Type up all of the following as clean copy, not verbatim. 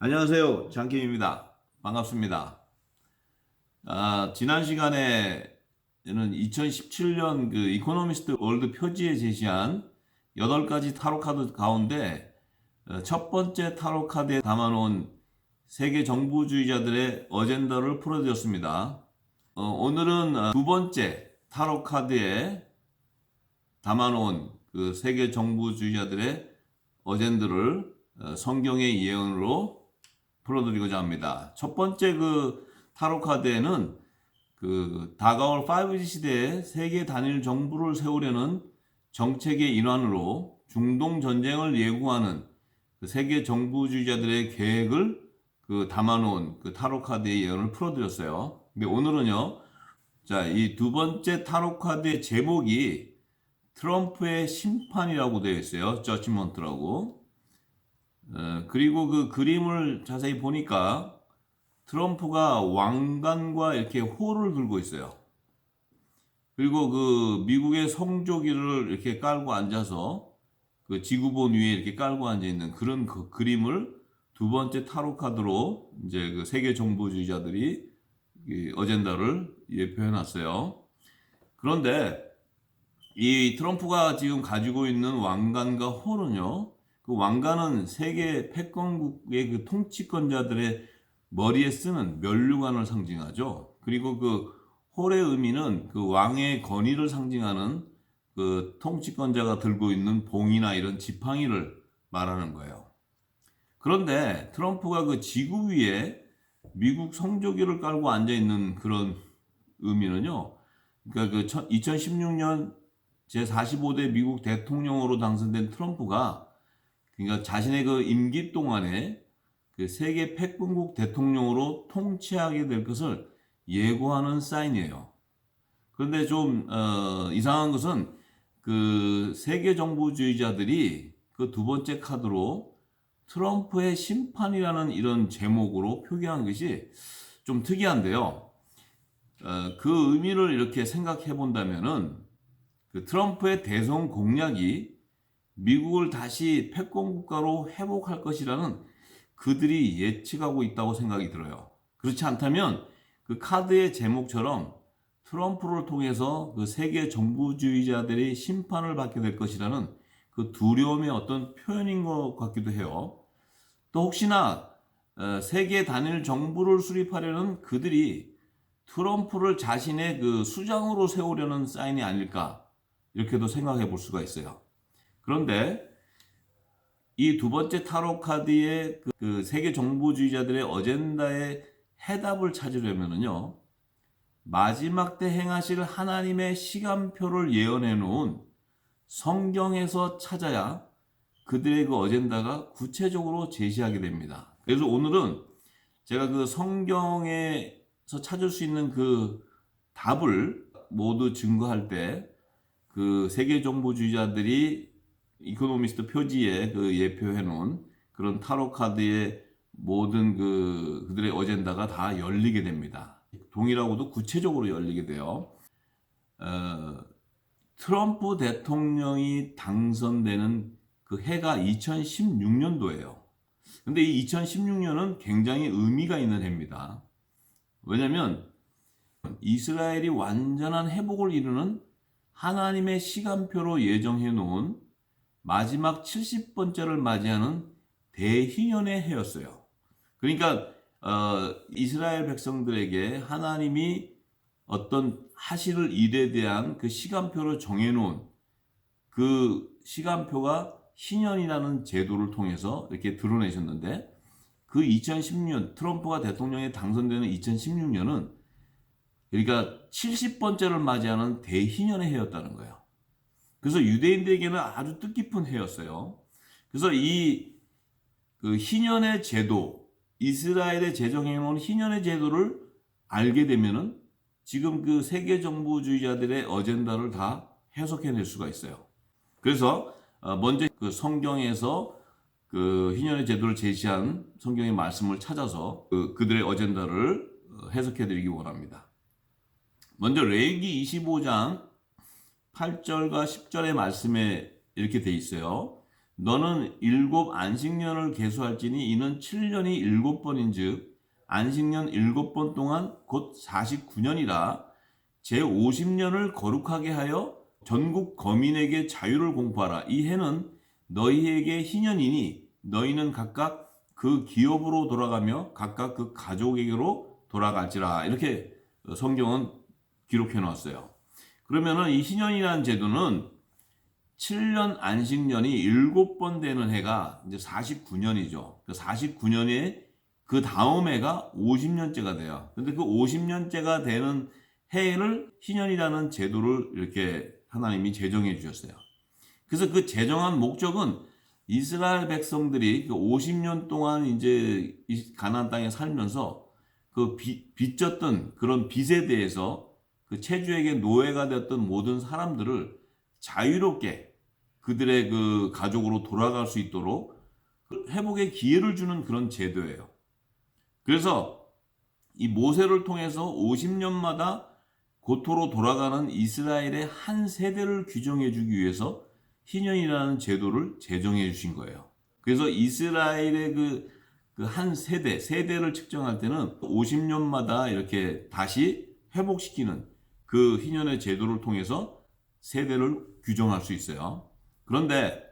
안녕하세요. 장킴입니다. 반갑습니다. 지난 시간에 저는 2017년 그 이코노미스트 월드 표지에 제시한 8가지 타로 카드 가운데 첫 번째 타로 카드에 담아놓은 세계 정부주의자들의 어젠다를 풀어드렸습니다. 오늘은 두 번째 타로 카드에 담아놓은 그 세계 정부주의자들의 어젠다를 성경의 예언으로 풀어드리고자 합니다. 첫 번째 그 타로 카드에는 그 다가올 5G 시대에 세계 단일 정부를 세우려는 정책의 일환으로 중동 전쟁을 예고하는 그 세계 정부주의자들의 계획을 그 담아놓은 그 타로 카드의 예언을 풀어드렸어요. 근데 오늘은요, 자, 이 두 번째 타로 카드의 제목이 트럼프의 심판이라고 되어 있어요. 저지먼트라고. 그리고 그 그림을 자세히 보니까 트럼프가 왕관과 이렇게 호를 들고 있어요. 그리고 그 미국의 성조기를 이렇게 깔고 앉아서 그 지구본 위에 이렇게 깔고 앉아 있는 그런 그 그림을 두 번째 타로 카드로 이제 그 세계 정부주의자들이 이 어젠다를 예표해 놨어요. 그런데 이 트럼프가 지금 가지고 있는 왕관과 호는요, 그 왕관은 세계 패권국의 그 통치권자들의 머리에 쓰는 면류관을 상징하죠. 그리고 그 홀의 의미는 그 왕의 권위를 상징하는 그 통치권자가 들고 있는 봉이나 이런 지팡이를 말하는 거예요. 그런데 트럼프가 그 지구 위에 미국 성조기를 깔고 앉아 있는 그런 의미는요. 그러니까 그 2016년 제45대 미국 대통령으로 당선된 트럼프가 그러니까 자신의 그 임기 동안에 그 세계 패권국 대통령으로 통치하게 될 것을 예고하는 사인이에요. 그런데 좀 이상한 것은 그 세계 정부주의자들이 그 두 번째 카드로 트럼프의 심판이라는 이런 제목으로 표기한 것이 좀 특이한데요. 그 의미를 이렇게 생각해 본다면은 그 트럼프의 대선 공약이 미국을 다시 패권 국가로 회복할 것이라는 그들이 예측하고 있다고 생각이 들어요. 그렇지 않다면 그 카드의 제목처럼 트럼프를 통해서 그 세계 정부주의자들이 심판을 받게 될 것이라는 그 두려움의 어떤 표현인 것 같기도 해요. 또 혹시나 세계 단일 정부를 수립하려는 그들이 트럼프를 자신의 그 수장으로 세우려는 사인이 아닐까 이렇게도 생각해 볼 수가 있어요. 그런데 이 두 번째 타로 카드의 그 세계 정부주의자들의 어젠다의 해답을 찾으려면요. 마지막 때 행하실 하나님의 시간표를 예언해 놓은 성경에서 찾아야 그들의 그 어젠다가 구체적으로 제시하게 됩니다. 그래서 오늘은 제가 그 성경에서 찾을 수 있는 그 답을 모두 증거할 때 그 세계 정부주의자들이 이코노미스트 표지에 그 예표해 놓은 그런 타로 카드의 모든 그들의 어젠다가 다 열리게 됩니다. 동일하고도 구체적으로 열리게 돼요. 트럼프 대통령이 당선되는 그 해가 2016년도예요. 근데 이 2016년은 굉장히 의미가 있는 해입니다. 왜냐하면 이스라엘이 완전한 회복을 이루는 하나님의 시간표로 예정해 놓은 마지막 70번째를 맞이하는 대희년의 해였어요. 그러니까 이스라엘 백성들에게 하나님이 어떤 하실 일에 대한 그 시간표를 정해놓은 그 시간표가 희년이라는 제도를 통해서 이렇게 드러내셨는데 그 2016년 트럼프가 대통령에 당선되는 2016년은 그러니까 70번째를 맞이하는 대희년의 해였다는 거예요. 그래서 유대인들에게는 아주 뜻깊은 해였어요. 그래서 이 그 희년의 제도, 이스라엘의 제정해 놓은 희년의 제도를 알게 되면은 지금 그 세계 정부주의자들의 어젠다를 다 해석해낼 수가 있어요. 그래서 먼저 그 성경에서 그 희년의 제도를 제시한 성경의 말씀을 찾아서 그들의 어젠다를 해석해드리기 원합니다. 먼저 레위기 25장 8절과 10절의 말씀에 이렇게 돼 있어요. 너는 7안식년을 계수할지니 이는 7년이 7번인즉 안식년 7번 동안 곧 49년이라 제50년을 거룩하게 하여 전국 거민에게 자유를 공포하라. 이 해는 너희에게 희년이니 너희는 각각 그 기업으로 돌아가며 각각 그 가족에게로 돌아갈지라. 이렇게 성경은 기록해 놓았어요. 그러면은 이 희년이라는 제도는 7년 안식년이 7번 되는 해가 이제 49년이죠. 그 49년에 그 다음 해가 50년째가 돼요. 근데 그 50년째가 되는 해를 희년이라는 제도를 이렇게 하나님이 제정해 주셨어요. 그래서 그 제정한 목적은 이스라엘 백성들이 그 50년 동안 이제 가나안 땅에 살면서 그 빚졌던 그런 빚에 대해서 그 체주에게 노예가 되었던 모든 사람들을 자유롭게 그들의 그 가족으로 돌아갈 수 있도록 회복의 기회를 주는 그런 제도예요. 그래서 이 모세를 통해서 50년마다 고토로 돌아가는 이스라엘의 한 세대를 규정해 주기 위해서 희년이라는 제도를 제정해 주신 거예요. 그래서 이스라엘의 그 한 세대를 측정할 때는 50년마다 이렇게 다시 회복시키는 그 희년의 제도를 통해서 세대를 규정할 수 있어요. 그런데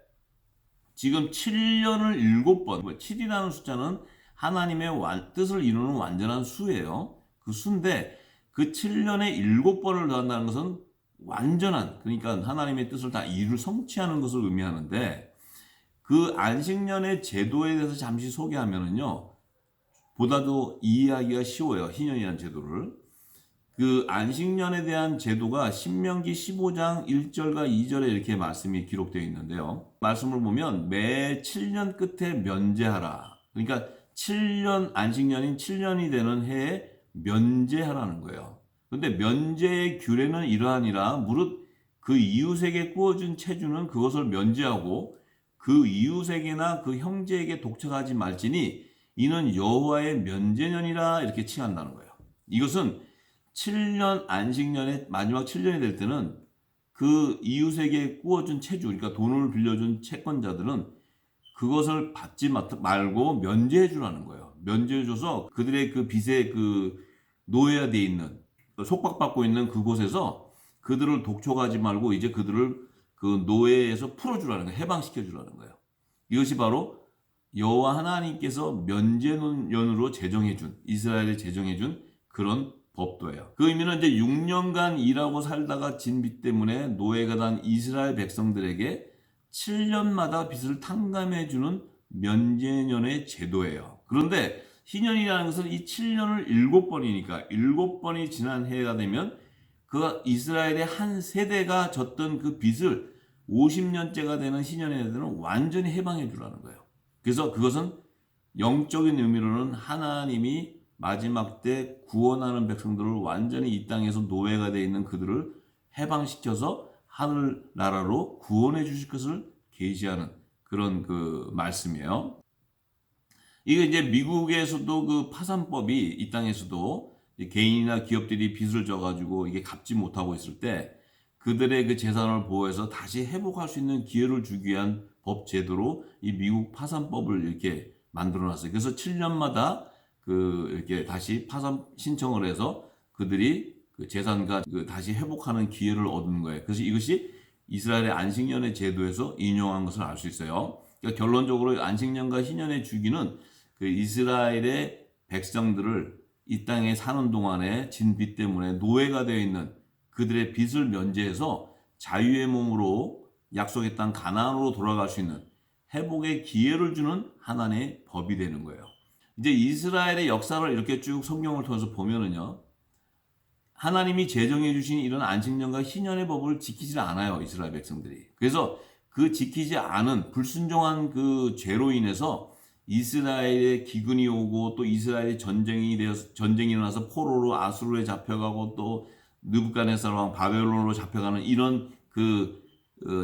지금 7년을 7번, 7이라는 숫자는 하나님의 뜻을 이루는 완전한 수예요. 그 수인데 그 7년에 7번을 더한다는 것은 완전한, 그러니까 하나님의 뜻을 다 성취하는 것을 의미하는데, 그 안식년의 제도에 대해서 잠시 소개하면은요, 보다도 이해하기가 쉬워요. 희년이라는 제도를. 그 안식년에 대한 제도가 신명기 15장 1절과 2절에 이렇게 말씀이 기록되어 있는데요. 말씀을 보면 매 7년 끝에 면제하라. 그러니까 7년 안식년인 7년이 되는 해에 면제하라는 거예요. 그런데 면제의 규례는 이러하니라. 무릇 그 이웃에게 구워준 체주는 그것을 면제하고 그 이웃에게나 그 형제에게 독촉하지 말지니 이는 여호와의 면제년이라. 이렇게 칭한다는 거예요. 이것은 7년 안식년의 마지막 7년이 될 때는 그 이웃에게 구워준 체주, 그러니까 돈을 빌려준 채권자들은 그것을 받지 말고 면제해 주라는 거예요. 면제해 줘서 그들의 그 빚에 그 노예가 돼 있는, 속박받고 있는 그곳에서 그들을 독촉하지 말고 이제 그들을 그 노예에서 풀어주라는 거예요. 해방시켜 주라는 거예요. 이것이 바로 여호와 하나님께서 면제년으로 제정해 준, 이스라엘에 제정해 준 그런 법도예요. 그 의미는 이제 6년간 일하고 살다가 진 빚 때문에 노예가 된 이스라엘 백성들에게 7년마다 빚을 탕감해 주는 면제년의 제도예요. 그런데 희년이라는 것은 이 7년을 7번이니까 7번이 지난 해가 되면 그 이스라엘의 한 세대가 졌던 그 빚을 50년째가 되는 희년에 대해서는 완전히 해방해 주라는 거예요. 그래서 그것은 영적인 의미로는 하나님이 마지막 때 구원하는 백성들을 완전히 이 땅에서 노예가 되어 있는 그들을 해방시켜서 하늘나라로 구원해 주실 것을 계시하는 그런 그 말씀이에요. 이게 이제 미국에서도 그 파산법이 이 땅에서도 개인이나 기업들이 빚을 져가지고 이게 갚지 못하고 있을 때 그들의 그 재산을 보호해서 다시 회복할 수 있는 기회를 주기 위한 법 제도로 이 미국 파산법을 이렇게 만들어 놨어요. 그래서 7년마다 그 이렇게 다시 파산 신청을 해서 그들이 그 재산과 그 다시 회복하는 기회를 얻는 거예요. 그래서 이것이 이스라엘의 안식년의 제도에서 인용한 것을 알 수 있어요. 그러니까 결론적으로 안식년과 희년의 주기는 그 이스라엘의 백성들을 이 땅에 사는 동안에 진 빚 때문에 노예가 되어 있는 그들의 빚을 면제해서 자유의 몸으로 약속의 땅 가나안으로 돌아갈 수 있는 회복의 기회를 주는 하나님의 법이 되는 거예요. 이제 이스라엘의 역사를 이렇게 쭉 성경을 통해서 보면은요, 하나님이 제정해 주신 이런 안식년과 희년의 법을 지키지 않아요, 이스라엘 백성들이. 그래서 그 지키지 않은 불순종한 그 죄로 인해서 이스라엘의 기근이 오고 또 이스라엘의 전쟁이 일어나서 포로로 아수르에 잡혀가고 또 느부갓네살 왕 바벨론으로 잡혀가는 이런 그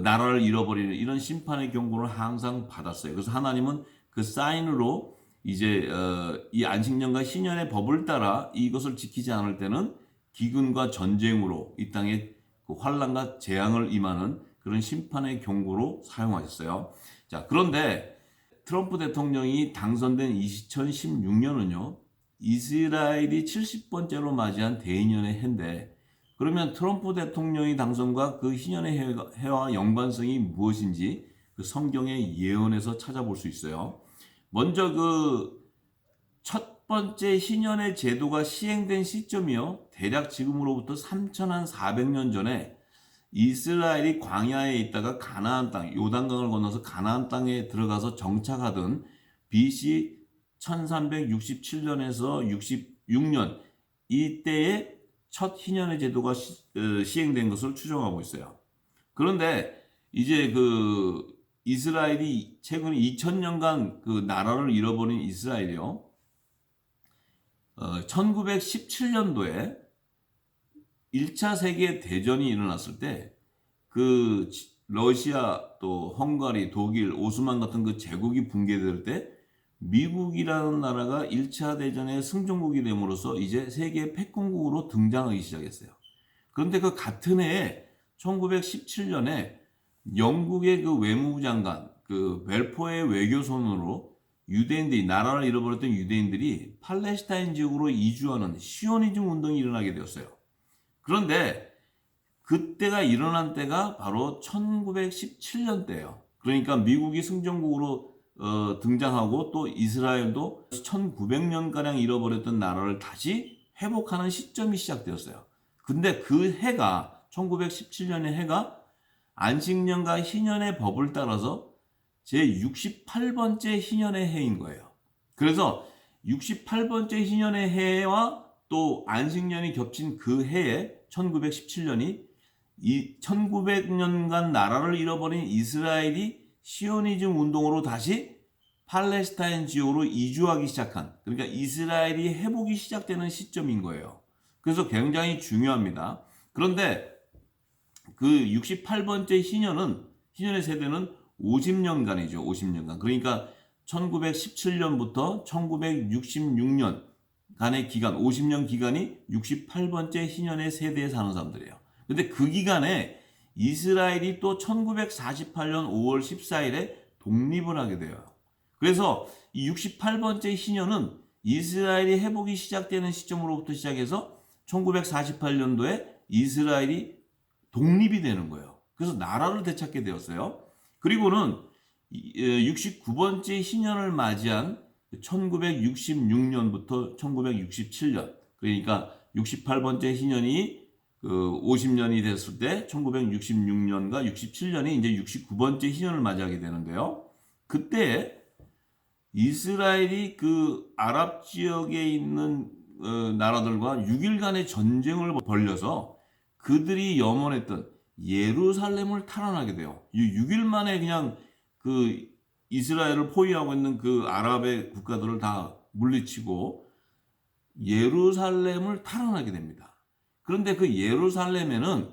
나라를 잃어버리는 이런 심판의 경고를 항상 받았어요. 그래서 하나님은 그 사인으로 이제 이 안식년과 희년의 법을 따라 이것을 지키지 않을 때는 기근과 전쟁으로 이 땅에 그 환난과 재앙을 임하는 그런 심판의 경고로 사용하셨어요. 자, 그런데 트럼프 대통령이 당선된 2016년은요, 이스라엘이 70번째로 맞이한 대인연의 해인데, 그러면 트럼프 대통령의 당선과 그 희년의 해와 연관성이 무엇인지 그 성경의 예언에서 찾아볼 수 있어요. 먼저 그 첫 번째 희년의 제도가 시행된 시점이요, 대략 지금으로부터 3,400년 전에 이스라엘이 광야에 있다가 가나안 땅, 요단강을 건너서 가나안 땅에 들어가서 정착하던 BC 1367년에서 66년 이때에 첫 희년의 제도가 시행된 것을 추정하고 있어요. 그런데 이제 그 이스라엘이 최근 2000년간 그 나라를 잃어버린 이스라엘이요, 1917년도에 1차 세계 대전이 일어났을 때 그 러시아 또 헝가리, 독일, 오스만 같은 그 제국이 붕괴될 때 미국이라는 나라가 1차 대전의 승전국이 됨으로써 이제 세계 패권국으로 등장하기 시작했어요. 그런데 그 같은 해에 1917년에 영국의 그 외무부 장관 그 벨포의 외교손으로 유대인들이, 나라를 잃어버렸던 유대인들이 팔레스타인 지역으로 이주하는 시오니즘 운동이 일어나게 되었어요. 그런데 그때가 일어난 때가 바로 1917년대예요. 그러니까 미국이 승전국으로 등장하고 또 이스라엘도 1900년가량 잃어버렸던 나라를 다시 회복하는 시점이 시작되었어요. 근데 그 해가 1917년의 해가 안식년과 희년의 법을 따라서 제68번째 희년의 해인 거예요. 그래서 68번째 희년의 해와 또 안식년이 겹친 그 해에 1917년이 이 1900년간 나라를 잃어버린 이스라엘이 시오니즘 운동으로 다시 팔레스타인 지역으로 이주하기 시작한, 그러니까 이스라엘이 회복이 시작되는 시점인 거예요. 그래서 굉장히 중요합니다. 그런데 그 68번째 희년의 세대는 50년간이죠. 50년간. 그러니까 1917년부터 1966년 간의 기간, 50년 기간이 68번째 희년의 세대에 사는 사람들이에요. 근데 그 기간에 이스라엘이 또 1948년 5월 14일에 독립을 하게 돼요. 그래서 이 68번째 희년은 이스라엘이 회복이 시작되는 시점으로부터 시작해서 1948년도에 이스라엘이 독립이 되는 거예요. 그래서 나라를 되찾게 되었어요. 그리고는 69번째 희년을 맞이한 1966년부터 1967년, 그러니까 68번째 희년이 그 50년이 됐을 때 1966년과 67년이 이제 69번째 희년을 맞이하게 되는데요. 그때 이스라엘이 그 아랍 지역에 있는 나라들과 6일간의 전쟁을 벌려서 그들이 염원했던 예루살렘을 탈환하게 돼요. 6일 만에 그냥 그 이스라엘을 포위하고 있는 그 아랍의 국가들을 다 물리치고 예루살렘을 탈환하게 됩니다. 그런데 그 예루살렘에는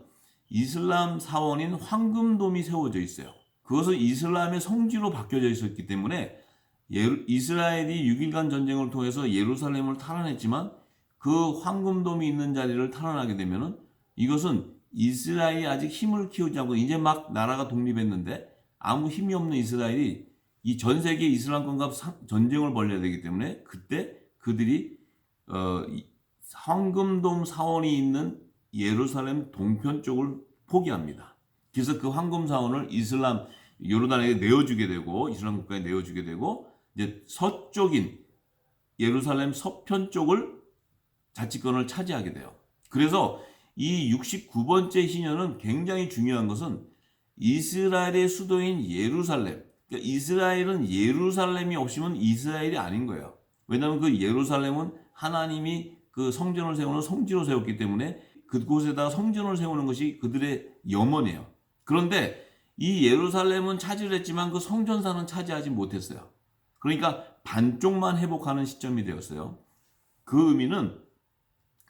이슬람 사원인 황금돔이 세워져 있어요. 그것은 이슬람의 성지로 바뀌어져 있었기 때문에 이스라엘이 6일간 전쟁을 통해서 예루살렘을 탈환했지만 그 황금돔이 있는 자리를 탈환하게 되면은 이것은 이스라엘이 아직 힘을 키우지 않고 이제 막 나라가 독립했는데 아무 힘이 없는 이스라엘이 이 전 세계 이슬람권과 전쟁을 벌여야 되기 때문에 그때 그들이 황금돔 사원이 있는 예루살렘 동편 쪽을 포기합니다. 그래서 그 황금 사원을 이슬람 요르단에게 내어주게 되고 이슬람 국가에 내어주게 되고 이제 서쪽인 예루살렘 서편 쪽을 자치권을 차지하게 돼요. 그래서 이 69번째 희년은 굉장히 중요한 것은 이스라엘의 수도인 예루살렘, 그러니까 이스라엘은 예루살렘이 없으면 이스라엘이 아닌 거예요. 왜냐하면 그 예루살렘은 하나님이 그 성전을 세우는 성지로 세웠기 때문에 그곳에다 성전을 세우는 것이 그들의 염원이에요. 그런데 이 예루살렘은 차지를 했지만 그 성전사는 차지하지 못했어요. 그러니까 반쪽만 회복하는 시점이 되었어요. 그 의미는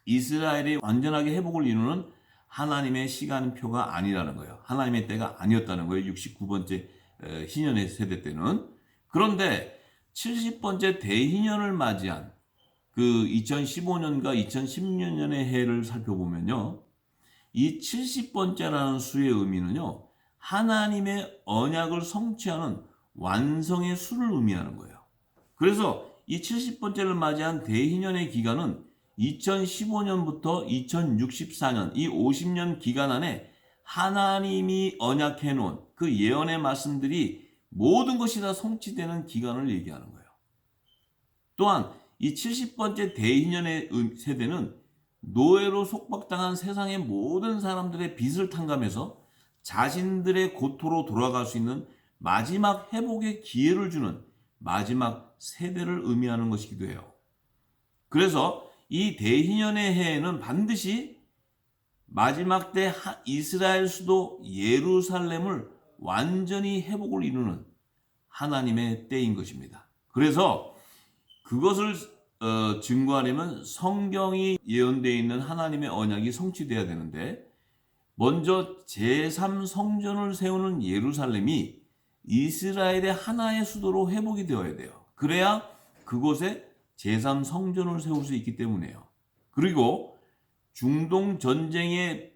이스라엘이 완전하게 회복을 이루는 하나님의 시간표가 아니라는 거예요. 하나님의 때가 아니었다는 거예요. 69번째 희년의 세대 때는. 그런데 70번째 대희년을 맞이한 그 2015년과 2016년의 해를 살펴보면요. 이 70번째라는 수의 의미는요. 하나님의 언약을 성취하는 완성의 수를 의미하는 거예요. 그래서 이 70번째를 맞이한 대희년의 기간은 2015년부터 2064년 이 50년 기간 안에 하나님이 언약해 놓은 그 예언의 말씀들이 모든 것이 다 성취되는 기간을 얘기하는 거예요. 또한 이 70번째 대희년의 세대는 노예로 속박당한 세상의 모든 사람들의 빚을 탕감해서 자신들의 고토로 돌아갈 수 있는 마지막 회복의 기회를 주는 마지막 세대를 의미하는 것이기도 해요. 그래서 이 대희년의 해에는 반드시 마지막 때 이스라엘 수도 예루살렘을 완전히 회복을 이루는 하나님의 때인 것입니다. 그래서 그것을 증거하려면 성경이 예언되어 있는 하나님의 언약이 성취되어야 되는데, 먼저 제3성전을 세우는 예루살렘이 이스라엘의 하나의 수도로 회복이 되어야 돼요. 그래야 그곳에 제3성전을 세울 수 있기 때문이에요. 그리고 중동 전쟁의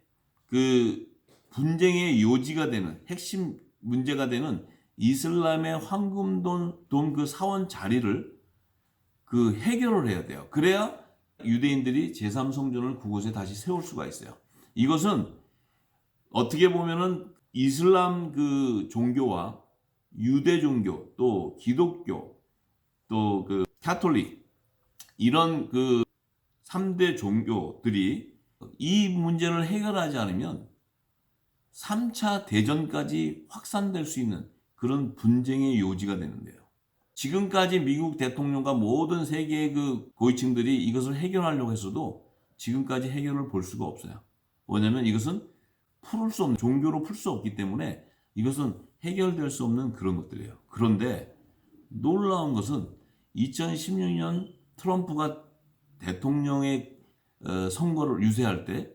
그 분쟁의 요지가 되는 핵심 문제가 되는 이슬람의 황금돈 그 사원 자리를 그 해결을 해야 돼요. 그래야 유대인들이 제3성전을 그곳에 다시 세울 수가 있어요. 이것은 어떻게 보면은 이슬람 그 종교와 유대 종교, 또 기독교, 또 그 카톨릭 이런 그 3대 종교들이 이 문제를 해결하지 않으면 3차 대전까지 확산될 수 있는 그런 분쟁의 요지가 되는데요. 지금까지 미국 대통령과 모든 세계의 그 고위층들이 이것을 해결하려고 했어도 지금까지 해결을 볼 수가 없어요. 왜냐하면 이것은 풀을 수 없는, 종교로 풀 수 없기 때문에 이것은 해결될 수 없는 그런 것들이에요. 그런데 놀라운 것은 2016년 트럼프가 대통령의 선거를 유세할 때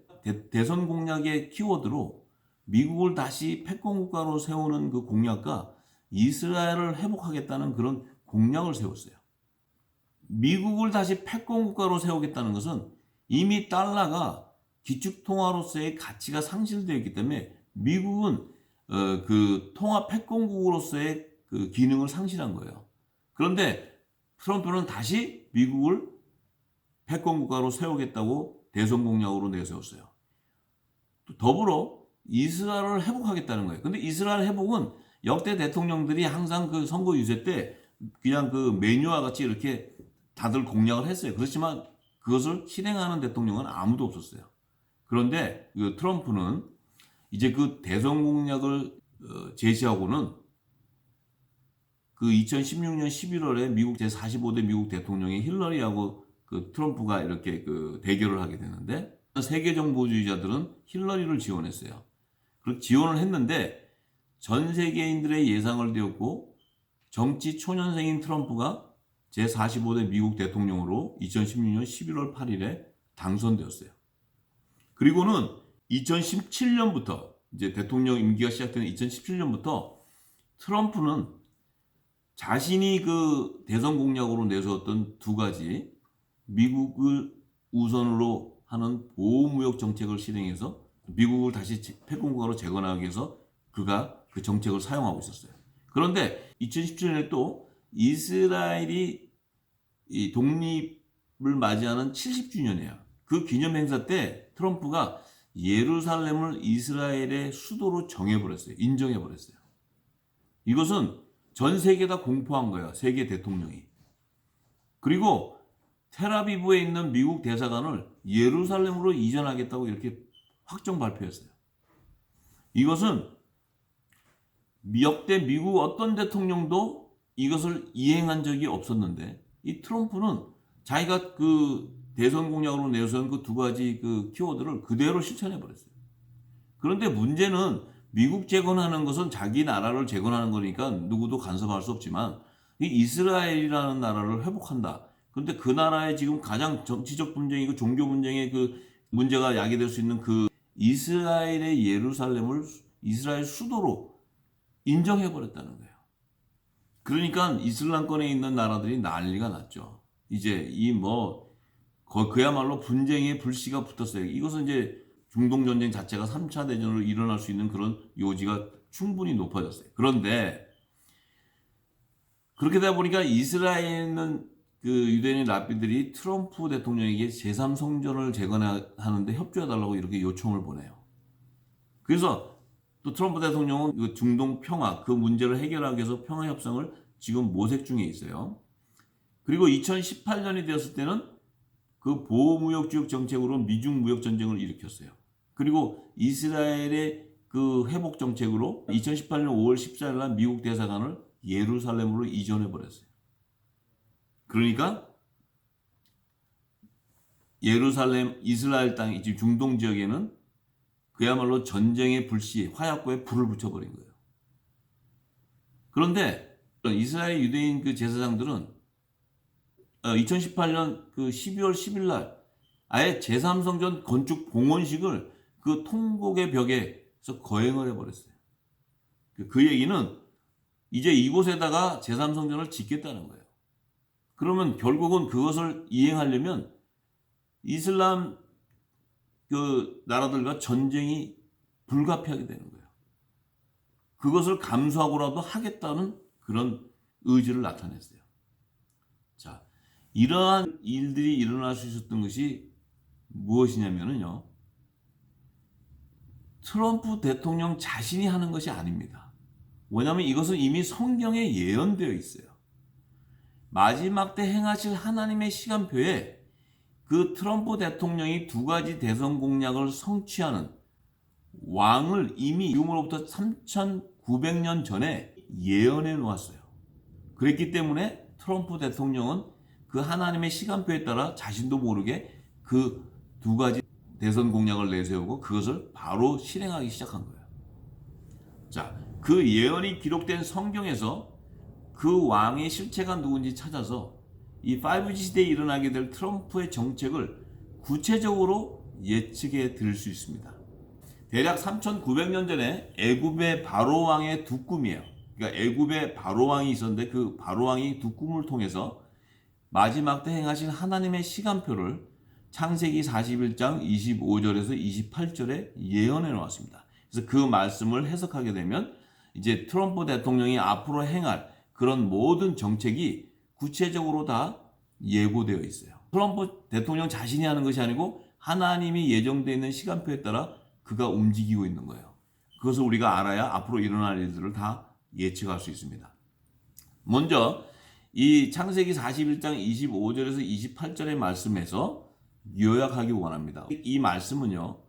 대선 공약의 키워드로 미국을 다시 패권국가로 세우는 그 공약과 이스라엘을 회복하겠다는 그런 공약을 세웠어요. 미국을 다시 패권국가로 세우겠다는 것은 이미 달러가 기축통화로서의 가치가 상실되어 있기 때문에 미국은 그 통화 패권국으로서의 그 기능을 상실한 거예요. 그런데 트럼프는 다시 미국을 패권국가로 세우겠다고 대선 공약으로 내세웠어요. 또 더불어 이스라엘을 회복하겠다는 거예요. 근데 이스라엘 회복은 역대 대통령들이 항상 그 선거 유세 때 그냥 그 메뉴와 같이 이렇게 다들 공약을 했어요. 그렇지만 그것을 실행하는 대통령은 아무도 없었어요. 그런데 그 트럼프는 이제 그 대선 공약을 제시하고는 그 2016년 11월에 미국 제45대 미국 대통령이 힐러리하고 그 트럼프가 이렇게 그 대결을 하게 되는데 세계 정보주의자들은 힐러리를 지원했어요. 그렇게 지원을 했는데 전 세계인들의 예상을 띄웠고 정치 초년생인 트럼프가 제45대 미국 대통령으로 2016년 11월 8일에 당선되었어요. 그리고는 2017년부터 이제 대통령 임기가 시작되는 2017년부터 트럼프는 자신이 그 대선 공약으로 내세웠던 두 가지 미국을 우선으로 하는 보호무역 정책을 실행해서 미국을 다시 패권국가로 재건하기 위해서 그가 그 정책을 사용하고 있었어요. 그런데 2017년에 또 이스라엘이 이 독립을 맞이하는 70주년이에요. 그 기념 행사 때 트럼프가 예루살렘을 이스라엘의 수도로 정해버렸어요. 인정해버렸어요. 이것은 전 세계 다 공포한 거예요. 세계 대통령이. 그리고 텔아비브에 있는 미국 대사관을 예루살렘으로 이전하겠다고 이렇게 확정 발표했어요. 이것은 역대 미국 어떤 대통령도 이것을 이행한 적이 없었는데 이 트럼프는 자기가 그 대선 공약으로 내세운 그 두 가지 그 키워드를 그대로 실천해 버렸어요. 그런데 문제는 미국 재건하는 것은 자기 나라를 재건하는 거니까 누구도 간섭할 수 없지만 이 이스라엘이라는 나라를 회복한다. 그런데 그 나라의 지금 가장 정치적 분쟁이고 종교 분쟁의 그 문제가 야기될 수 있는 그 이스라엘의 예루살렘을 이스라엘 수도로 인정해 버렸다는 거예요. 그러니까 이슬람권에 있는 나라들이 난리가 났죠. 이제 이 그야말로 분쟁의 불씨가 붙었어요. 이것은 이제 중동 전쟁 자체가 3차 대전으로 일어날 수 있는 그런 요지가 충분히 높아졌어요. 그런데 그렇게 되다 보니까 이스라엘에 있는 그 유대인 랍비들이 트럼프 대통령에게 제3성전을 재건하는데 협조해달라고 이렇게 요청을 보내요. 그래서 또 트럼프 대통령은 그 중동 평화, 그 문제를 해결하기 위해서 평화 협상을 지금 모색 중에 있어요. 그리고 2018년이 되었을 때는 그 보호무역주의 정책으로 미중 무역 전쟁을 일으켰어요. 그리고 이스라엘의 그 회복 정책으로 2018년 5월 14일 날 미국 대사관을 예루살렘으로 이전해 버렸어요. 그러니까 예루살렘, 이스라엘 땅, 지금 중동 지역에는 그야말로 전쟁의 불씨, 화약고에 불을 붙여버린 거예요. 그런데 이스라엘 유대인 그 제사장들은 2018년 그 12월 10일 날 아예 제3성전 건축 봉헌식을 그 통곡의 벽에서 거행을 해버렸어요. 그 얘기는 이제 이곳에다가 제3성전을 짓겠다는 거예요. 그러면 결국은 그것을 이행하려면 이슬람 그 나라들과 전쟁이 불가피하게 되는 거예요. 그것을 감수하고라도 하겠다는 그런 의지를 나타냈어요. 자, 이러한 일들이 일어날 수 있었던 것이 무엇이냐면요. 트럼프 대통령 자신이 하는 것이 아닙니다. 왜냐하면 이것은 이미 성경에 예언되어 있어요. 마지막 때 행하실 하나님의 시간표에 그 트럼프 대통령이 두 가지 대선 공약을 성취하는 왕을 이미 지금으로부터 3,900년 전에 예언해 놓았어요. 그랬기 때문에 트럼프 대통령은 그 하나님의 시간표에 따라 자신도 모르게 그 두 가지 대선 공약을 내세우고 그것을 바로 실행하기 시작한 거예요. 자, 그 예언이 기록된 성경에서 그 왕의 실체가 누군지 찾아서 이 5G 시대에 일어나게 될 트럼프의 정책을 구체적으로 예측해 드릴 수 있습니다. 대략 3,900년 전에 애굽의 바로 왕의 두 꿈이에요. 그러니까 애굽의 바로 왕이 있었는데 그 바로 왕이 두 꿈을 통해서 마지막 때 행하신 하나님의 시간표를 창세기 41장 25절에서 28절에 예언해 놓았습니다. 그래서 그 말씀을 해석하게 되면 이제 트럼프 대통령이 앞으로 행할 그런 모든 정책이 구체적으로 다 예고되어 있어요. 트럼프 대통령 자신이 하는 것이 아니고 하나님이 예정되어 있는 시간표에 따라 그가 움직이고 있는 거예요. 그것을 우리가 알아야 앞으로 일어날 일들을 다 예측할 수 있습니다. 먼저 이 창세기 41장 25절에서 28절의 말씀에서 요약하기 원합니다. 이 말씀은요.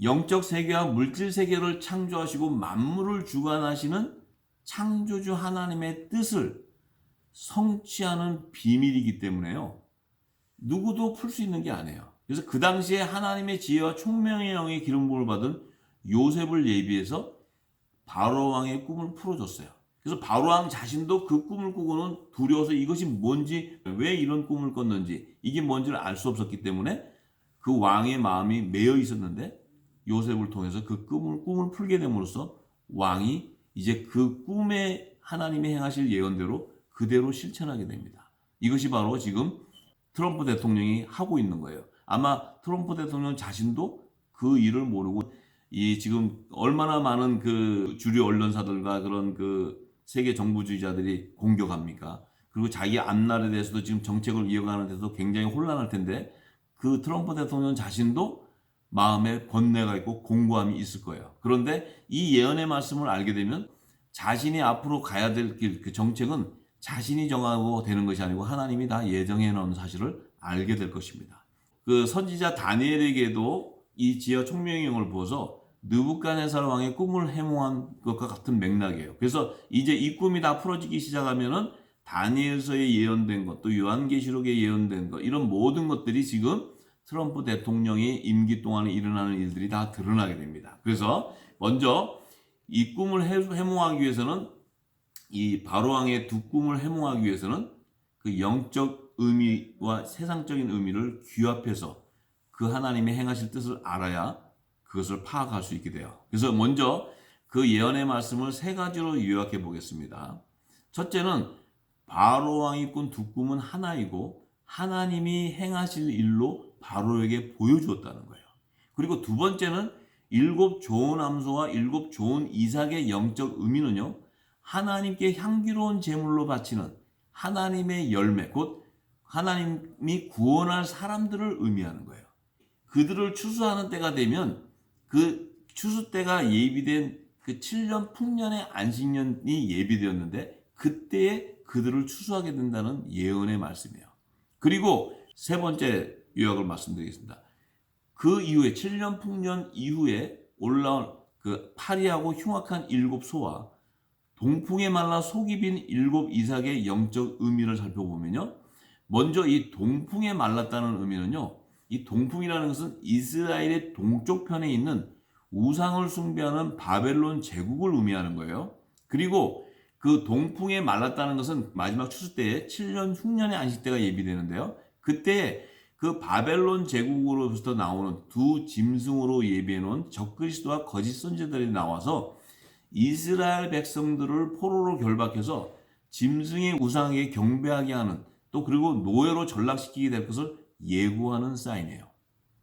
영적 세계와 물질 세계를 창조하시고 만물을 주관하시는 창조주 하나님의 뜻을 성취하는 비밀이기 때문에요. 누구도 풀 수 있는 게 아니에요. 그래서 그 당시에 하나님의 지혜와 총명의 영의 기름 부음을 받은 요셉을 예비해서 바로 왕의 꿈을 풀어줬어요. 그래서 바로 왕 자신도 그 꿈을 꾸고는 두려워서 이것이 뭔지, 왜 이런 꿈을 꿨는지, 이게 뭔지를 알 수 없었기 때문에 그 왕의 마음이 매여 있었는데 요셉을 통해서 그 꿈을 풀게 됨으로써 왕이 이제 그 꿈에 하나님이 행하실 예언대로 그대로 실천하게 됩니다. 이것이 바로 지금 트럼프 대통령이 하고 있는 거예요. 아마 트럼프 대통령 자신도 그 일을 모르고 이 지금 얼마나 많은 그 주류 언론사들과 그런 그 세계 정부주의자들이 공격합니까? 그리고 자기 앞날에 대해서도 지금 정책을 이어가는 데도 굉장히 혼란할 텐데 그 트럼프 대통령 자신도 마음에 번뇌가 있고 공고함이 있을 거예요. 그런데 이 예언의 말씀을 알게 되면 자신이 앞으로 가야 될 길, 그 정책은 자신이 정하고 되는 것이 아니고 하나님이 다 예정해 놓은 사실을 알게 될 것입니다. 그 선지자 다니엘에게도 이 지혜와 총명의 영을 부어서 느부갓네살 왕의 꿈을 해몽한 것과 같은 맥락이에요. 그래서 이제 이 꿈이 다 풀어지기 시작하면은 다니엘서에 예언된 것, 또 요한계시록에 예언된 것, 이런 모든 것들이 지금 트럼프 대통령의 임기 동안에 일어나는 일들이 다 드러나게 됩니다. 그래서 먼저 이 꿈을 해몽하기 위해서는 이 바로왕의 두 꿈을 해몽하기 위해서는 그 영적 의미와 세상적인 의미를 규합해서 그 하나님의 행하실 뜻을 알아야 그것을 파악할 수 있게 돼요. 그래서 먼저 그 예언의 말씀을 세 가지로 요약해 보겠습니다. 첫째는 바로왕이 꾼 두 꿈은 하나이고 하나님이 행하실 일로 바로에게 보여주었다는 거예요. 그리고 두 번째는 일곱 좋은 암소와 일곱 좋은 이삭의 영적 의미는요. 하나님께 향기로운 제물로 바치는 하나님의 열매, 곧 하나님이 구원할 사람들을 의미하는 거예요. 그들을 추수하는 때가 되면 그 추수 때가 예비된 그 7년 풍년의 안식년이 예비되었는데 그때에 그들을 추수하게 된다는 예언의 말씀이에요. 그리고 세 번째 요약을 말씀드리겠습니다. 그 이후에 7년 풍년 이후에 올라온 그 파리하고 흉악한 7소와 동풍에 말라 속이 빈 7 이삭의 영적 의미를 살펴보면요. 먼저 이 동풍에 말랐다는 의미는요. 이 동풍이라는 것은 이스라엘의 동쪽 편에 있는 우상을 숭배하는 바벨론 제국을 의미하는 거예요. 그리고 그 동풍에 말랐다는 것은 마지막 추수 때에 7년 흉년의 안식 때가 예비되는데요. 그때 그 바벨론 제국으로부터 나오는 두 짐승으로 예비해 놓은 적그리스도와 거짓 선지자들이 나와서 이스라엘 백성들을 포로로 결박해서 짐승의 우상에게 경배하게 하는, 또 그리고 노예로 전락시키게 될 것을 예고하는 사인이에요.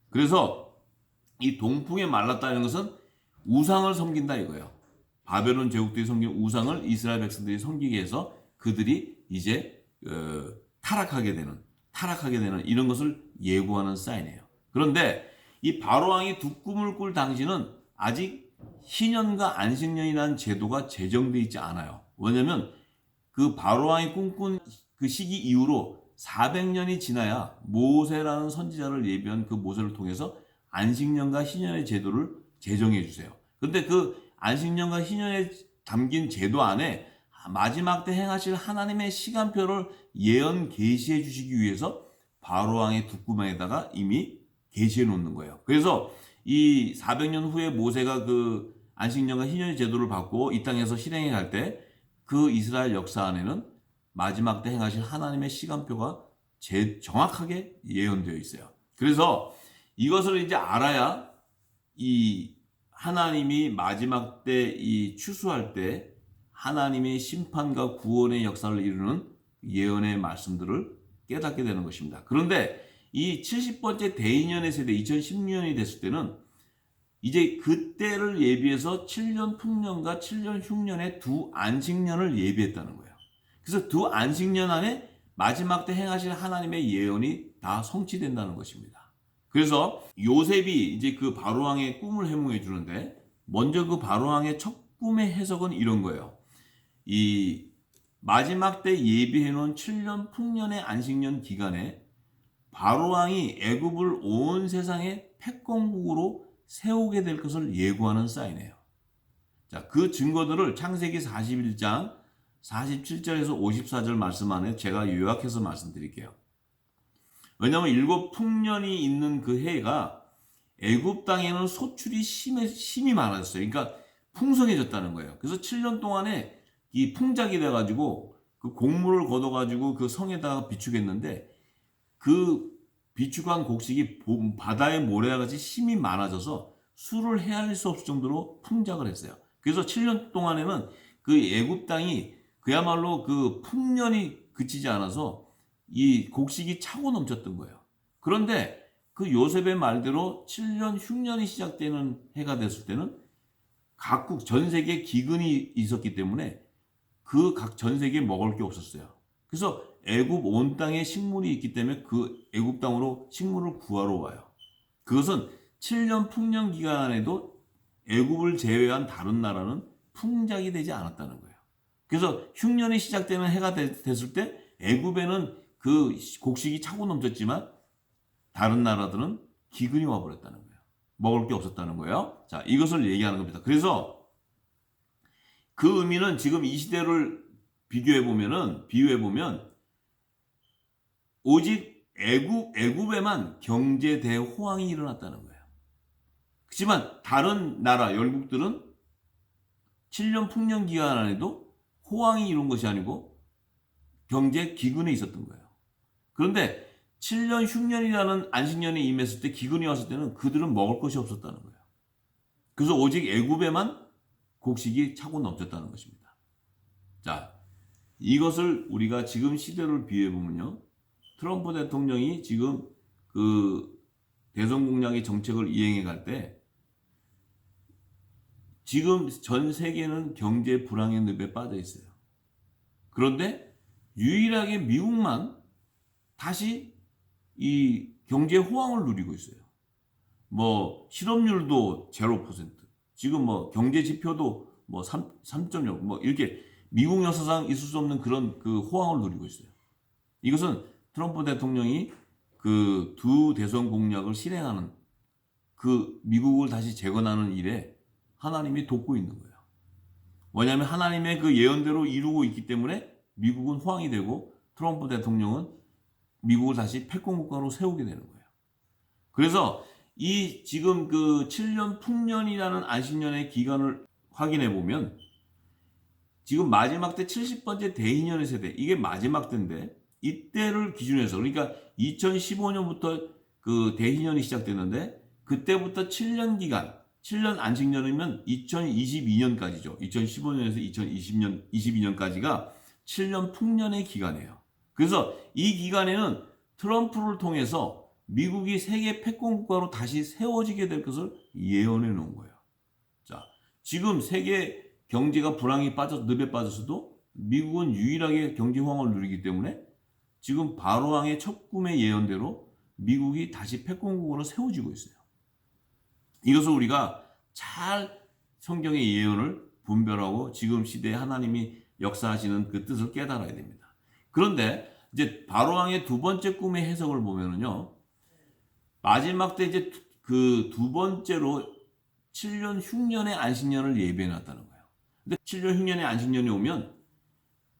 그래서 이 동풍에 말랐다는 것은 우상을 섬긴다 이거예요. 바벨론 제국들이 섬긴 우상을 이스라엘 백성들이 섬기게 해서 그들이 이제 타락하게 되는 이런 것을 예고하는 사인이에요. 그런데 이 바로왕이 두 꿈을 꿀 당시는 아직 희년과 안식년이라는 제도가 제정되어 있지 않아요. 왜냐하면 그 바로왕이 꿈꾼 그 시기 이후로 400년이 지나야 모세라는 선지자를 예비한 그 모세를 통해서 안식년과 희년의 제도를 제정해 주세요. 그런데 그 안식년과 희년에 담긴 제도 안에 마지막 때 행하실 하나님의 시간표를 예언 계시해 주시기 위해서 바로왕의 두 꿈에다가 이미 계시해 놓는 거예요. 그래서 이 400년 후에 모세가 그 안식년과 희년의 제도를 받고 이 땅에서 실행해 갈 때 그 이스라엘 역사 안에는 마지막 때 행하실 하나님의 시간표가 정확하게 예언되어 있어요. 그래서 이것을 이제 알아야 이 하나님이 마지막 때 이 추수할 때 하나님의 심판과 구원의 역사를 이루는 예언의 말씀들을 깨닫게 되는 것입니다. 그런데 이 70번째 대인년의 세대 2016년이 됐을 때는 이제 그때를 예비해서 7년 풍년과 7년 흉년의 두 안식년을 예비했다는 거예요. 그래서 두 안식년 안에 마지막 때 행하실 하나님의 예언이 다 성취된다는 것입니다. 그래서 요셉이 이제 그 바로왕의 꿈을 해몽해 주는데 먼저 그 바로왕의 첫 꿈의 해석은 이런 거예요. 이 마지막 때 예비해 놓은 7년 풍년의 안식년 기간에 바로왕이 애굽을 온 세상의 패권국으로 세우게 될 것을 예고하는 사인이에요. 자, 그 증거들을 창세기 41장 47절에서 54절 말씀 안에 제가 요약해서 말씀드릴게요. 왜냐하면 7 풍년이 있는 그 해가 애굽 땅에는 소출이 심히 많아졌어요. 그러니까 풍성해졌다는 거예요. 그래서 7년 동안에 이 풍작이 돼가지고 그 곡물을 걷어가지고 그 성에다가 비추겠는데 그 비축한 곡식이 바다의 모래같이 힘이 많아져서 술을 헤아릴 수 없을 정도로 풍작을 했어요. 그래서 7년 동안에는 그 애굽 땅이 그야말로 그 풍년이 그치지 않아서 이 곡식이 차고 넘쳤던 거예요. 그런데 그 요셉의 말대로 7년 흉년이 시작되는 해가 됐을 때는 각국 전 세계에 기근이 있었기 때문에 그 각 전 세계에 먹을 게 없었어요. 그래서 애굽 온 땅에 식물이 있기 때문에 그 애굽 땅으로 식물을 구하러 와요. 그것은 7년 풍년 기간에도 애굽을 제외한 다른 나라는 풍작이 되지 않았다는 거예요. 그래서 흉년이 시작되는 해가 됐을 때 애굽에는 그 곡식이 차고 넘쳤지만 다른 나라들은 기근이 와버렸다는 거예요. 먹을 게 없었다는 거예요. 자, 이것을 얘기하는 겁니다. 그래서 그 의미는 지금 이 시대를 비유해 보면 오직 애굽에만 경제 대호황이 일어났다는 거예요. 그렇지만 다른 나라 열국들은 7년 풍년 기간 안에도 호황이 이룬 것이 아니고 경제 기근에 있었던 거예요. 그런데 7년 흉년이라는 안식년이 임했을 때 기근이 왔을 때는 그들은 먹을 것이 없었다는 거예요. 그래서 오직 애굽에만 곡식이 차고 넘쳤다는 것입니다. 자, 이것을 우리가 지금 시대를 비유해 보면요. 트럼프 대통령이 지금 그 대선 공약의 정책을 이행해 갈 때 지금 전 세계는 경제 불황의 늪에 빠져 있어요. 그런데 유일하게 미국만 다시 이 경제 호황을 누리고 있어요. 뭐 실업률도 0%, 지금 뭐 경제 지표도 뭐 3.0, 뭐 이렇게 미국 역사상 있을 수 없는 그런 그 호황을 누리고 있어요. 이것은 트럼프 대통령이 그 두 대선 공약을 실행하는, 그 미국을 다시 재건하는 일에 하나님이 돕고 있는 거예요. 뭐냐면 하나님의 그 예언대로 이루고 있기 때문에 미국은 호황이 되고 트럼프 대통령은 미국을 다시 패권국가로 세우게 되는 거예요. 그래서 이 지금 그 7년 풍년이라는 안식년의 기간을 확인해 보면 지금 마지막 때 70번째 대인년의 세대, 이게 마지막 때인데 이때를 기준해서, 그러니까 2015년부터 그 대인년이 시작됐는데 그때부터 7년 기간, 7년 안식년이면 2022년까지죠. 2015년에서 2022년까지가 7년 풍년의 기간이에요. 그래서 이 기간에는 트럼프를 통해서 미국이 세계 패권국가로 다시 세워지게 될 것을 예언해 놓은 거예요. 자, 지금 세계 경제가 불황이 늪에 빠졌어도 미국은 유일하게 경제 호황을 누리기 때문에 지금 바로왕의 첫 꿈의 예언대로 미국이 다시 패권국가로 세워지고 있어요. 이것을 우리가 잘 성경의 예언을 분별하고 지금 시대에 하나님이 역사하시는 그 뜻을 깨달아야 됩니다. 그런데 이제 바로왕의 두 번째 꿈의 해석을 보면은요, 마지막 때 이제 그 두 번째로 7년 흉년의 안식년을 예비해 놨다는 거예요. 근데 7년 흉년의 안식년이 오면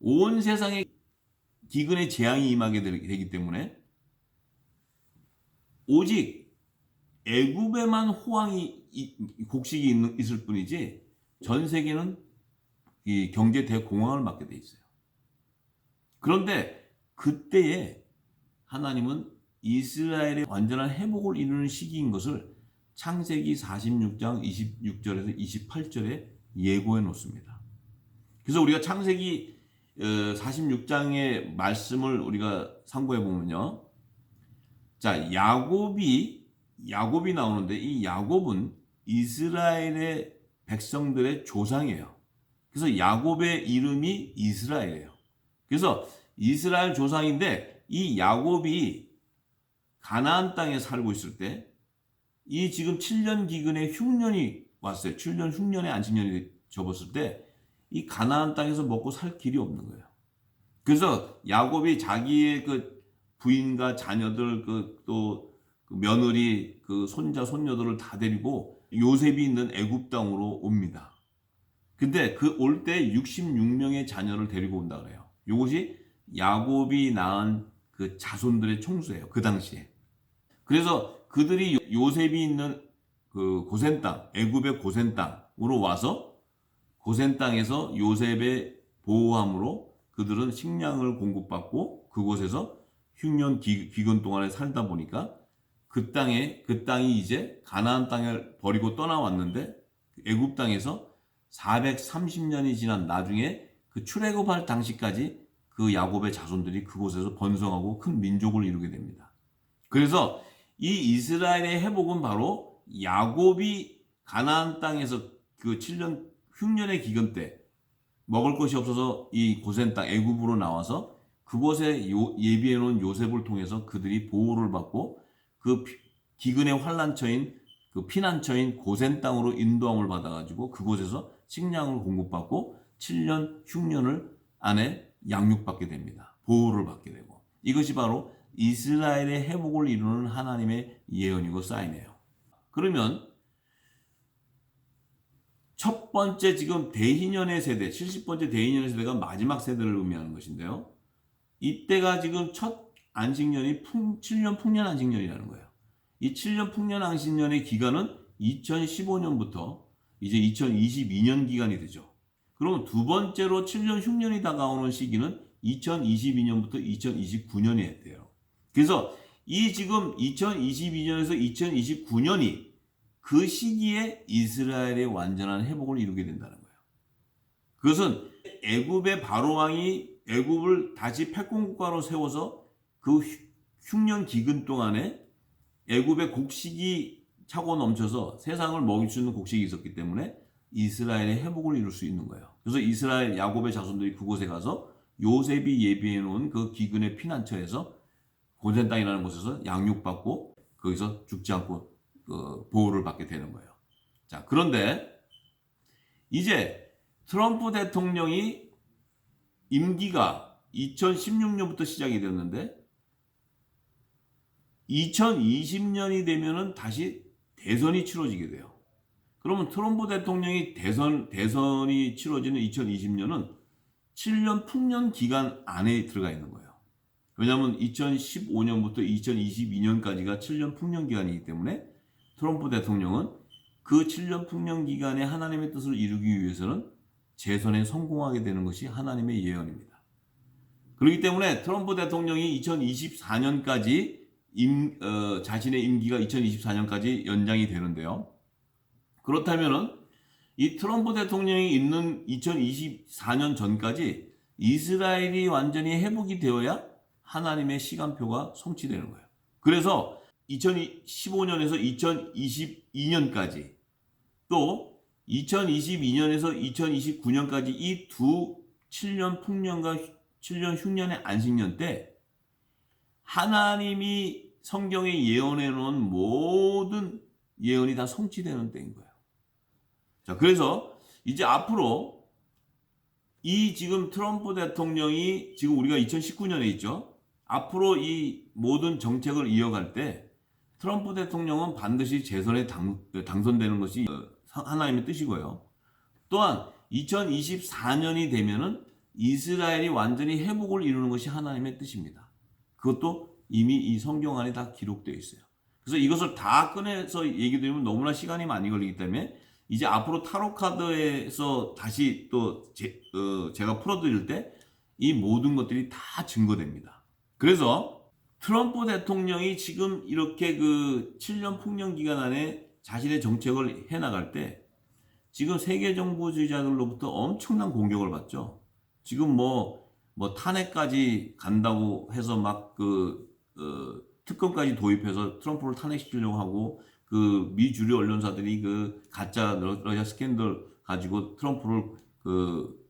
온 세상에 기근의 재앙이 임하게 되기 때문에 오직 애굽에만 호황이, 곡식이 있을 뿐이지 전 세계는 이 경제 대공황을 맞게 돼 있어요. 그런데 그때에 하나님은 이스라엘의 완전한 회복을 이루는 시기인 것을 창세기 46장 26절에서 28절에 예고해 놓습니다. 그래서 우리가 창세기 46장의 말씀을 우리가 참고해 보면요, 자, 야곱이 나오는데 이 야곱은 이스라엘의 백성들의 조상이에요. 그래서 야곱의 이름이 이스라엘이에요. 그래서 이스라엘 조상인데 이 야곱이 가나안 땅에 살고 있을 때 이 지금 7년 기근의 흉년이 왔어요. 7년 흉년의 안식년이 접었을 때 이 가나안 땅에서 먹고 살 길이 없는 거예요. 그래서 야곱이 자기의 그 부인과 자녀들, 또 며느리, 그 손자 손녀들을 다 데리고 요셉이 있는 애굽 땅으로 옵니다. 근데 그 올 때 66명의 자녀를 데리고 온다 그래요. 이것이 야곱이 낳은 그 자손들의 총수예요, 그 당시에. 그래서 그들이 요셉이 있는 그 고센 땅, 애굽의 고센 땅으로 와서 고센 땅에서 요셉의 보호함으로 그들은 식량을 공급받고 그곳에서 흉년 기근 동안에 살다 보니까 그 땅이 이제 가나안 땅을 버리고 떠나왔는데 애굽 땅에서 430년이 지난 나중에 그 출애굽할 당시까지 그 야곱의 자손들이 그곳에서 번성하고 큰 민족을 이루게 됩니다. 그래서 이 이스라엘의 회복은 바로 야곱이 가나안 땅에서 그 7년 흉년의 기근 때 먹을 것이 없어서 이 고센 땅 애굽으로 나와서 그곳에 예비해 놓은 요셉을 통해서 그들이 보호를 받고 그 기근의 환란처인 그 피난처인 고센 땅으로 인도함을 받아가지고 그곳에서 식량을 공급받고 7년 흉년을 안에 양육받게 됩니다. 보호를 받게 되고, 이것이 바로 이스라엘의 회복을 이루는 하나님의 예언이고 사인이에요. 그러면 첫 번째 지금 대희년의 세대, 70번째 대희년의 세대가 마지막 세대를 의미하는 것인데요. 이때가 지금 첫 안식년이 7년 풍년 안식년이라는 거예요. 이 7년 풍년 안식년의 기간은 2015년부터 이제 2022년 기간이 되죠. 그러면 두 번째로 7년 흉년이 다가오는 시기는 2022년부터 2029년이 돼요. 그래서 이 지금 2022년에서 2029년이 그 시기에 이스라엘의 완전한 회복을 이루게 된다는 거예요. 그것은 애굽의 바로왕이 애굽을 다시 패권국가로 세워서 그 흉년 기근 동안에 애굽의 곡식이 차고 넘쳐서 세상을 먹일 수 있는 곡식이 있었기 때문에 이스라엘의 회복을 이룰 수 있는 거예요. 그래서 이스라엘 야곱의 자손들이 그곳에 가서 요셉이 예비해 놓은 그 기근의 피난처에서 고센 땅이라는 곳에서 양육받고 거기서 죽지 않고 보호를 받게 되는 거예요. 자, 그런데 이제 트럼프 대통령이 임기가 2016년부터 시작이 되었는데 2020년이 되면은 다시 대선이 치러지게 돼요. 그러면 트럼프 대통령이 대선이 치러지는 2020년은 7년 풍년 기간 안에 들어가 있는 거예요. 왜냐하면 2015년부터 2022년까지가 7년 풍년 기간이기 때문에 트럼프 대통령은 그 7년 풍년 기간에 하나님의 뜻을 이루기 위해서는 재선에 성공하게 되는 것이 하나님의 예언입니다. 그렇기 때문에 트럼프 대통령이 2024년까지 자신의 임기가 2024년까지 연장이 되는데요. 그렇다면은 이 트럼프 대통령이 있는 2024년 전까지 이스라엘이 완전히 회복이 되어야 하나님의 시간표가 성취되는 거예요. 그래서 2015년에서 2022년까지 또 2022년에서 2029년까지 이 두 7년 풍년과 7년 흉년의 안식년 때 하나님이 성경에 예언해 놓은 모든 예언이 다 성취되는 때인 거예요. 자, 그래서 이제 앞으로 이 지금 트럼프 대통령이 지금 우리가 2019년에 있죠. 앞으로 이 모든 정책을 이어갈 때 트럼프 대통령은 반드시 재선에 당선되는 것이 하나님의 뜻이고요. 또한 2024년이 되면은 이스라엘이 완전히 회복을 이루는 것이 하나님의 뜻입니다. 그것도 이미 이 성경 안에 다 기록되어 있어요. 그래서 이것을 다 꺼내서 얘기 드리면 너무나 시간이 많이 걸리기 때문에 이제 앞으로 타로 카드에서 다시 또 제가 풀어드릴 때 이 모든 것들이 다 증거됩니다. 그래서 트럼프 대통령이 지금 이렇게 그 7년 풍년 기간 안에 자신의 정책을 해나갈 때 지금 세계 정부주의자들로부터 엄청난 공격을 받죠. 지금 뭐 탄핵까지 간다고 해서 막 특검까지 도입해서 트럼프를 탄핵시키려고 하고 그 미 주류 언론사들이 그 가짜 러시아 스캔들 가지고 트럼프를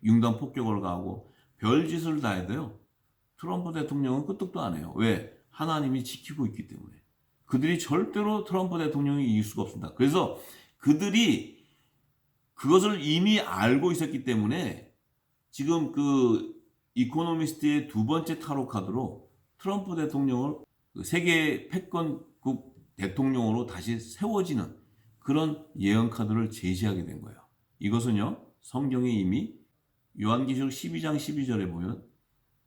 융단 폭격을 가하고 별짓을 다 해도요. 트럼프 대통령은 끄떡도 안 해요. 왜? 하나님이 지키고 있기 때문에. 그들이 절대로 트럼프 대통령이 이길 수가 없습니다. 그래서 그들이 그것을 이미 알고 있었기 때문에 지금 그 이코노미스트의 두 번째 타로 카드로 트럼프 대통령을 세계 패권국 대통령으로 다시 세워지는 그런 예언 카드를 제시하게 된 거예요. 이것은요, 성경에 이미 요한계시록 12장 12절에 보면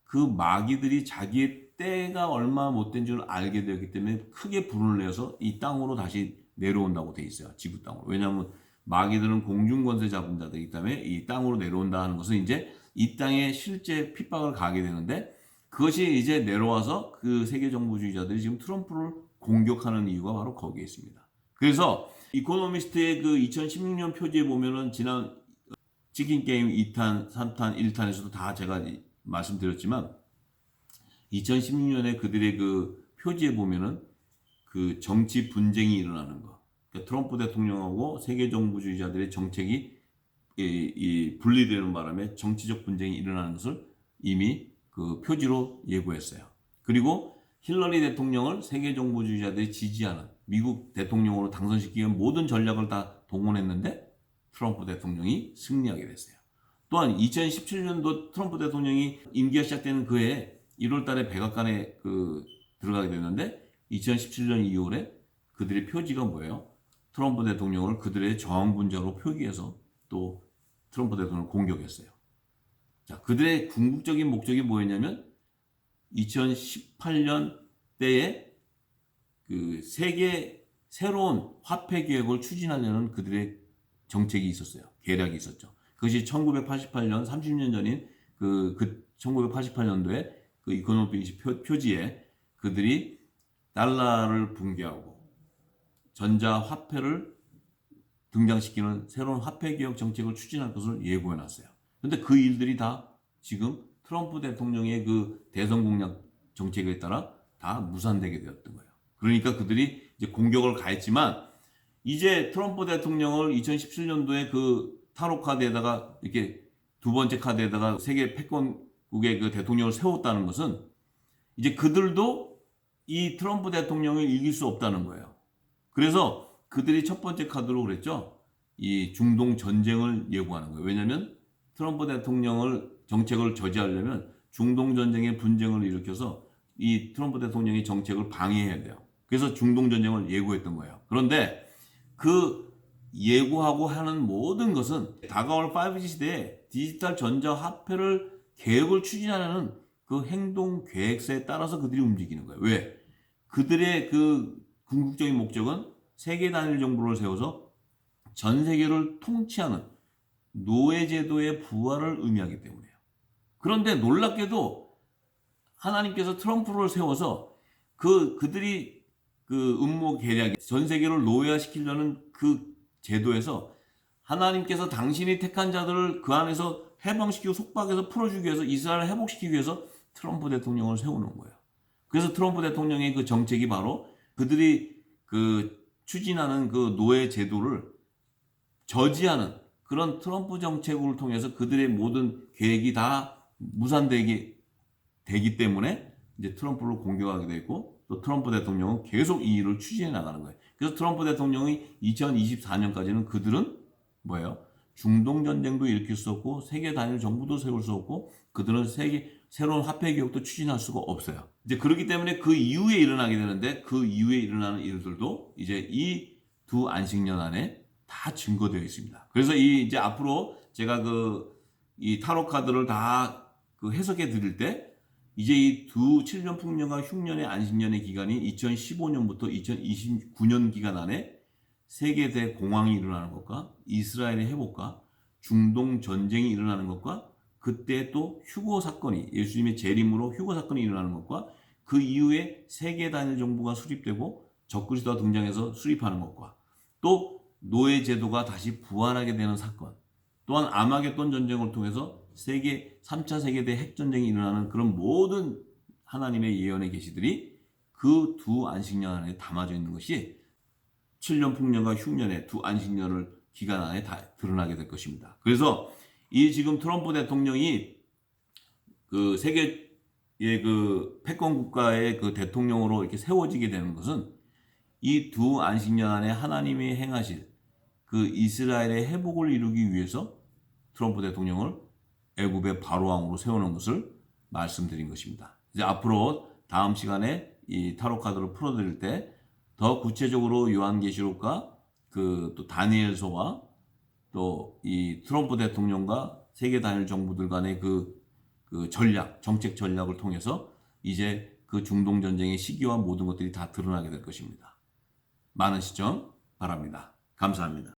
그 마귀들이 자기의 때가 얼마 못된 줄 알게 되었기 때문에 크게 불을 내서 이 땅으로 다시 내려온다고 돼 있어요. 지구 땅으로. 왜냐하면 마귀들은 공중권세 잡은 자들이기 때문에 이 땅으로 내려온다 하는 것은 이제 이 땅에 실제 핍박을 가하게 되는데 그것이 이제 내려와서 그 세계 정부주의자들이 지금 트럼프를 공격하는 이유가 바로 거기에 있습니다. 그래서 이코노미스트의 그 2016년 표지에 보면은 지난 치킨 게임 2탄, 3탄, 1탄에서도 다 제가 말씀드렸지만 2016년에 그들의 그 표지에 보면은 그 정치 분쟁이 일어나는 거. 그러니까 트럼프 대통령하고 세계 정부주의자들의 정책이 분리되는 바람에 정치적 분쟁이 일어나는 것을 이미 그 표지로 예고했어요. 그리고 힐러리 대통령을 세계 정부주의자들이 지지하는 미국 대통령으로 당선시키기 위한 모든 전략을 다 동원했는데 트럼프 대통령이 승리하게 됐어요. 또한 2017년도 트럼프 대통령이 임기가 시작되는 그해 1월 달에 백악관에 들어가게 됐는데 2017년 2월에 그들의 표지가 뭐예요? 트럼프 대통령을 그들의 저항분자로 표기해서 또 트럼프 대통령을 공격했어요. 자, 그들의 궁극적인 목적이 뭐였냐면 2018년 때에 그 세계 새로운 화폐 개혁을 추진하려는 그들의 정책이 있었어요. 계략이 있었죠. 그것이 1988년 30년 전인 1988년도에 그 이코노미스 표지에 그들이 달러를 붕괴하고 전자 화폐를 등장시키는 새로운 화폐 개혁 정책을 추진할 것을 예고해 놨어요. 그런데 그 일들이 다 지금 트럼프 대통령의 그 대선 공약 정책에 따라 다 무산되게 되었던 거예요. 그러니까 그들이 이제 공격을 가했지만 이제 트럼프 대통령을 2017년도에 그 타로 카드에다가 이렇게 두 번째 카드에다가 세계 패권국의 그 대통령을 세웠다는 것은 이제 그들도 이 트럼프 대통령을 이길 수 없다는 거예요. 그래서 그들이 첫 번째 카드로 그랬죠. 이 중동 전쟁을 예고하는 거예요. 왜냐하면 트럼프 대통령을 정책을 저지하려면 중동 전쟁의 분쟁을 일으켜서 이 트럼프 대통령의 정책을 방해해야 돼요. 그래서 중동 전쟁을 예고했던 거예요. 그런데 그 예고하고 하는 모든 것은 다가올 5G 시대에 디지털 전자화폐를 계획을 추진하는 그 행동 계획서에 따라서 그들이 움직이는 거예요. 왜? 그들의 그 궁극적인 목적은 세계 단일 정부를 세워서 전 세계를 통치하는 노예제도의 부활을 의미하기 때문이에요. 그런데 놀랍게도 하나님께서 트럼프를 세워서 그들이 그 음모 계략, 전 세계를 노예화시키려는 그 제도에서 하나님께서 당신이 택한 자들을 그 안에서 해방시키고 속박해서 풀어주기 위해서 이스라엘을 회복시키기 위해서 트럼프 대통령을 세우는 거예요. 그래서 트럼프 대통령의 그 정책이 바로 그들이 그 추진하는 그 노예 제도를 저지하는 그런 트럼프 정책을 통해서 그들의 모든 계획이 다 무산되기 때문에 이제 트럼프를 공격하게 되고 또 트럼프 대통령은 계속 이 일을 추진해 나가는 거예요. 그래서 트럼프 대통령이 2024년까지는 그들은 뭐예요? 중동 전쟁도 일으킬 수 없고 세계 단일 정부도 세울 수 없고 그들은 새로운 화폐 개혁도 추진할 수가 없어요. 이제 그렇기 때문에 그 이후에 일어나게 되는데 그 이후에 일어나는 일들도 이제 이 두 안식년 안에 다 증거되어 있습니다. 그래서 이제 앞으로 제가 이 타로 카드를 다 해석해 드릴 때 이제 이 두 7년 풍년과 흉년의 안식년의 기간이 2015년부터 2029년 기간 안에 세계 대공황이 일어나는 것과 이스라엘의 회복과 중동 전쟁이 일어나는 것과 그때 또 휴거 사건이 예수님의 재림으로 휴거 사건이 일어나는 것과 그 이후에 세계 단일 정부가 수립되고 적그리스도가 등장해서 수립하는 것과 또 노예 제도가 다시 부활하게 되는 사건 또한 아마겟돈 전쟁을 통해서 3차 세계대 핵전쟁이 일어나는 그런 모든 하나님의 예언의 계시들이 그 두 안식년 안에 담아져 있는 것이 7년 풍년과 흉년의 두 안식년을 기간 안에 다 드러나게 될 것입니다. 그래서 이 지금 트럼프 대통령이 그 세계의 그 패권 국가의 그 대통령으로 이렇게 세워지게 되는 것은 이 두 안식년 안에 하나님이 행하실 그 이스라엘의 회복을 이루기 위해서 트럼프 대통령을 애굽의 바로 왕으로 세우는 것을 말씀드린 것입니다. 이제 앞으로 다음 시간에 이 타로 카드를 풀어드릴 때 더 구체적으로 요한계시록과 또 다니엘서와 또 이 트럼프 대통령과 세계 단일 정부들 간의 그 정책 전략을 통해서 이제 그 중동 전쟁의 시기와 모든 것들이 다 드러나게 될 것입니다. 많은 시청 바랍니다. 감사합니다.